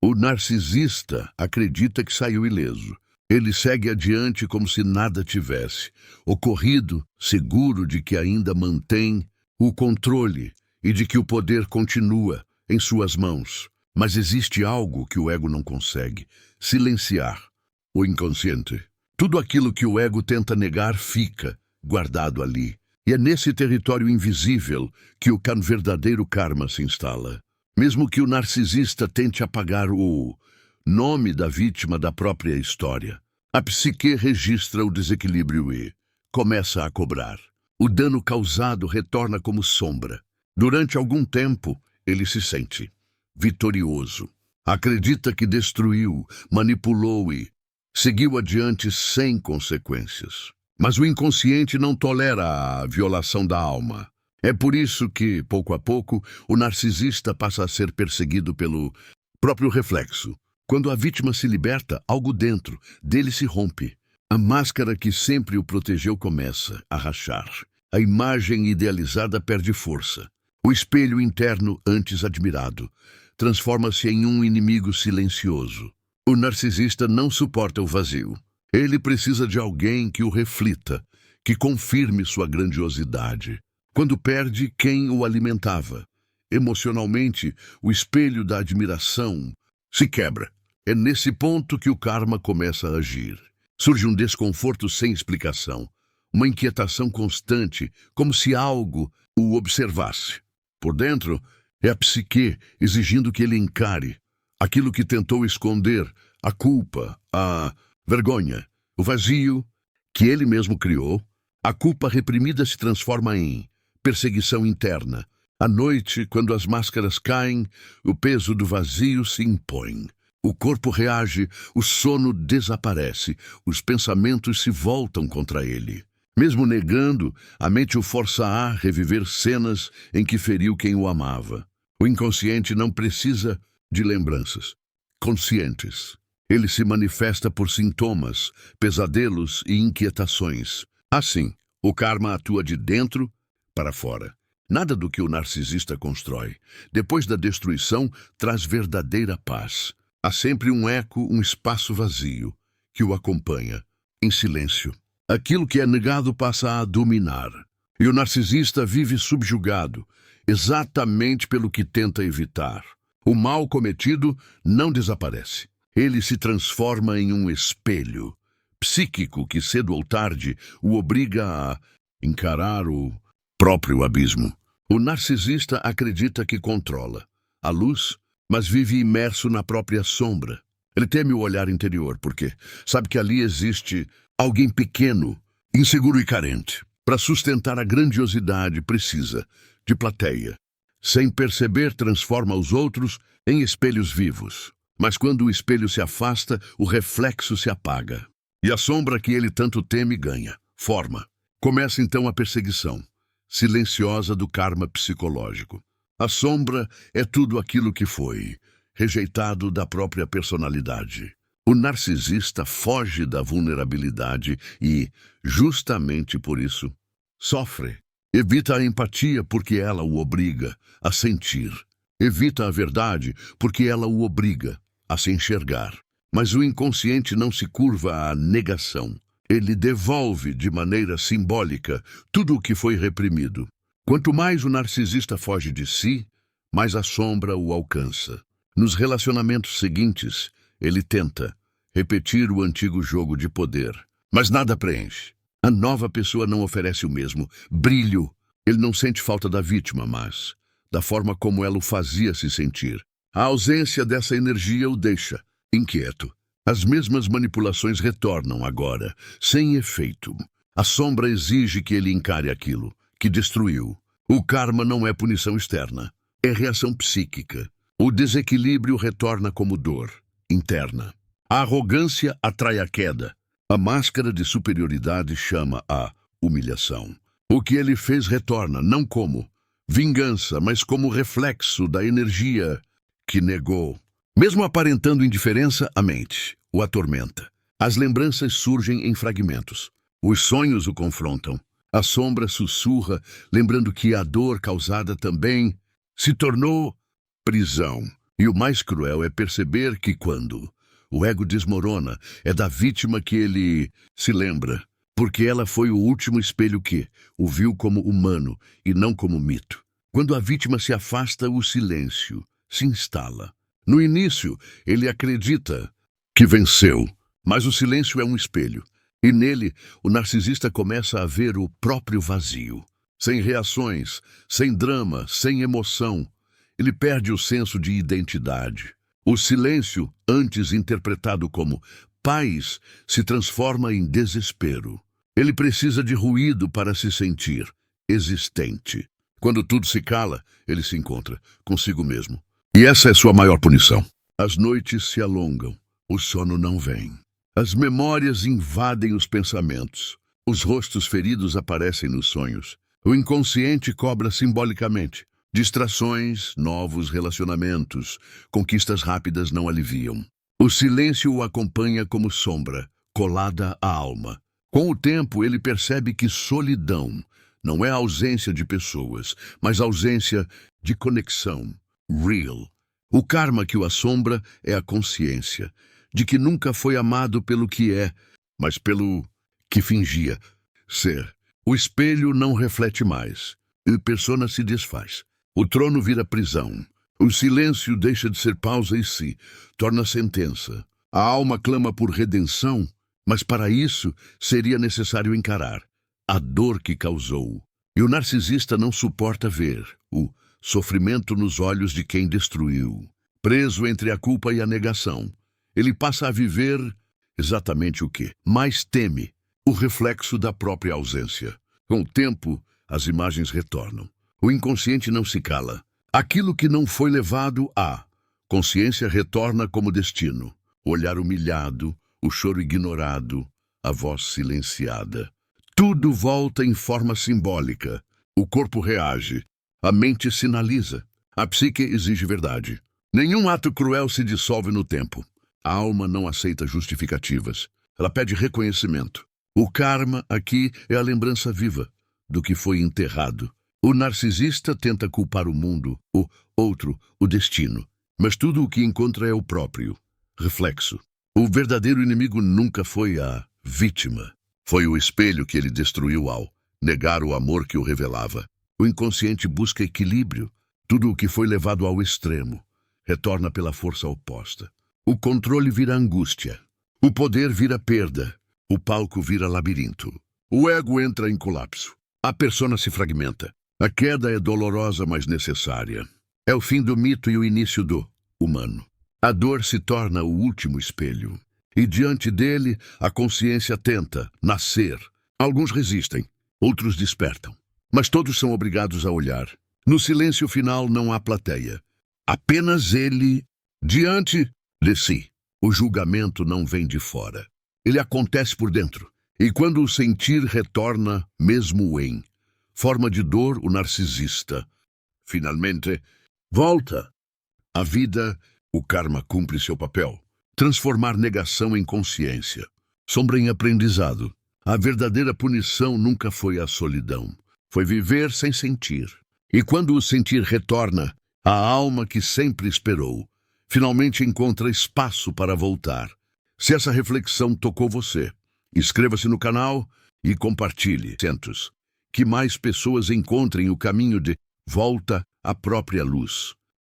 O narcisista acredita que saiu ileso. Ele segue adiante como se nada tivesse ocorrido, seguro de que ainda mantém o controle e de que o poder continua em suas mãos. Mas existe algo que o ego não consegue: silenciar. O inconsciente. Tudo aquilo que o ego tenta negar fica guardado ali. E é nesse território invisível que o verdadeiro karma se instala. Mesmo que o narcisista tente apagar o nome da vítima da própria história, a psique registra o desequilíbrio e começa a cobrar. O dano causado retorna como sombra. Durante algum tempo, ele se sente vitorioso. Acredita que destruiu, manipulou e seguiu adiante sem consequências. Mas o inconsciente não tolera a violação da alma. É por isso que, pouco a pouco, o narcisista passa a ser perseguido pelo próprio reflexo. Quando a vítima se liberta, algo dentro dele se rompe. A máscara que sempre o protegeu começa a rachar. A imagem idealizada perde força. O espelho interno, antes admirado, transforma-se em um inimigo silencioso. O narcisista não suporta o vazio. Ele precisa de alguém que o reflita, que confirme sua grandiosidade. Quando perde quem o alimentava, emocionalmente, o espelho da admiração se quebra. É nesse ponto que o karma começa a agir. Surge um desconforto sem explicação, uma inquietação constante, como se algo o observasse. Por dentro, é a psique exigindo que ele encare aquilo que tentou esconder, a culpa, a vergonha, o vazio que ele mesmo criou. A culpa reprimida se transforma em perseguição interna. À noite, quando as máscaras caem, o peso do vazio se impõe. O corpo reage, o sono desaparece, os pensamentos se voltam contra ele. Mesmo negando, a mente o força a reviver cenas em que feriu quem o amava. O inconsciente não precisa de lembranças conscientes. Ele se manifesta por sintomas, pesadelos e inquietações. Assim, o karma atua de dentro para fora. Nada do que o narcisista constrói, depois da destruição, traz verdadeira paz. Há sempre um eco, um espaço vazio, que o acompanha, em silêncio. Aquilo que é negado passa a dominar. E o narcisista vive subjugado, exatamente pelo que tenta evitar. O mal cometido não desaparece. Ele se transforma em um espelho psíquico que, cedo ou tarde, o obriga a encarar o próprio abismo. O narcisista acredita que controla a luz, mas vive imerso na própria sombra. Ele teme o olhar interior, porque sabe que ali existe alguém pequeno, inseguro e carente. Para sustentar a grandiosidade, precisa de plateia. Sem perceber, transforma os outros em espelhos vivos. Mas quando o espelho se afasta, o reflexo se apaga. E a sombra que ele tanto teme ganha forma. Começa então a perseguição silenciosa do karma psicológico. A sombra é tudo aquilo que foi rejeitado da própria personalidade. O narcisista foge da vulnerabilidade e, justamente por isso, sofre. Evita a empatia porque ela o obriga a sentir. Evita a verdade porque ela o obriga a se enxergar. Mas o inconsciente não se curva à negação. Ele devolve de maneira simbólica tudo o que foi reprimido. Quanto mais o narcisista foge de si, mais a sombra o alcança. Nos relacionamentos seguintes, ele tenta repetir o antigo jogo de poder, mas nada preenche. A nova pessoa não oferece o mesmo brilho. Ele não sente falta da vítima, mas da forma como ela o fazia se sentir. A ausência dessa energia o deixa inquieto. As mesmas manipulações retornam agora, sem efeito. A sombra exige que ele encare aquilo que destruiu. O karma não é punição externa, é reação psíquica. O desequilíbrio retorna como dor interna. A arrogância atrai a queda. A máscara de superioridade chama a humilhação. O que ele fez retorna, não como vingança, mas como reflexo da energia que negou. Mesmo aparentando indiferença, a mente o atormenta. As lembranças surgem em fragmentos. Os sonhos o confrontam. A sombra sussurra, lembrando que a dor causada também se tornou prisão. E o mais cruel é perceber que quando o ego desmorona, é da vítima que ele se lembra, porque ela foi o último espelho que o viu como humano e não como mito. Quando a vítima se afasta, o silêncio se instala. No início, ele acredita que venceu, mas o silêncio é um espelho. E nele, o narcisista começa a ver o próprio vazio. Sem reações, sem drama, sem emoção. Ele perde o senso de identidade. O silêncio, antes interpretado como paz, se transforma em desespero. Ele precisa de ruído para se sentir existente. Quando tudo se cala, ele se encontra consigo mesmo. E essa é sua maior punição. As noites se alongam, o sono não vem. As memórias invadem os pensamentos. Os rostos feridos aparecem nos sonhos. O inconsciente cobra simbolicamente. Distrações, novos relacionamentos, conquistas rápidas não aliviam. O silêncio o acompanha como sombra, colada à alma. Com o tempo, ele percebe que solidão não é ausência de pessoas, mas ausência de conexão. Real. O karma que o assombra é a consciência de que nunca foi amado pelo que é, mas pelo que fingia ser. O espelho não reflete mais, e a persona se desfaz. O trono vira prisão. O silêncio deixa de ser pausa e se torna sentença. A alma clama por redenção, mas para isso seria necessário encarar a dor que causou. E o narcisista não suporta ver o sofrimento nos olhos de quem destruiu. Preso entre a culpa e a negação, ele passa a viver exatamente o que mais teme, o reflexo da própria ausência. Com o tempo, as imagens retornam. O inconsciente não se cala. Aquilo que não foi levado à consciência retorna como destino. O olhar humilhado, o choro ignorado, a voz silenciada. Tudo volta em forma simbólica. O corpo reage. A mente sinaliza. A psique exige verdade. Nenhum ato cruel se dissolve no tempo. A alma não aceita justificativas. Ela pede reconhecimento. O karma aqui é a lembrança viva do que foi enterrado. O narcisista tenta culpar o mundo, o outro, o destino. Mas tudo o que encontra é o próprio reflexo. O verdadeiro inimigo nunca foi a vítima. Foi o espelho que ele destruiu ao negar o amor que o revelava. O inconsciente busca equilíbrio. Tudo o que foi levado ao extremo retorna pela força oposta. O controle vira angústia. O poder vira perda. O palco vira labirinto. O ego entra em colapso. A persona se fragmenta. A queda é dolorosa, mas necessária. É o fim do mito e o início do humano. A dor se torna o último espelho. E diante dele, a consciência tenta nascer. Alguns resistem, outros despertam. Mas todos são obrigados a olhar. No silêncio final não há plateia. Apenas ele, diante de si. O julgamento não vem de fora. Ele acontece por dentro. E quando o sentir retorna, mesmo em forma de dor, o narcisista finalmente volta. A vida, o karma cumpre seu papel. Transformar negação em consciência. Sombra em aprendizado. A verdadeira punição nunca foi a solidão. Foi viver sem sentir. E quando o sentir retorna, a alma que sempre esperou finalmente encontra espaço para voltar. Se essa reflexão tocou você, inscreva-se no canal e compartilhe. Que mais pessoas encontrem o caminho de volta à própria luz.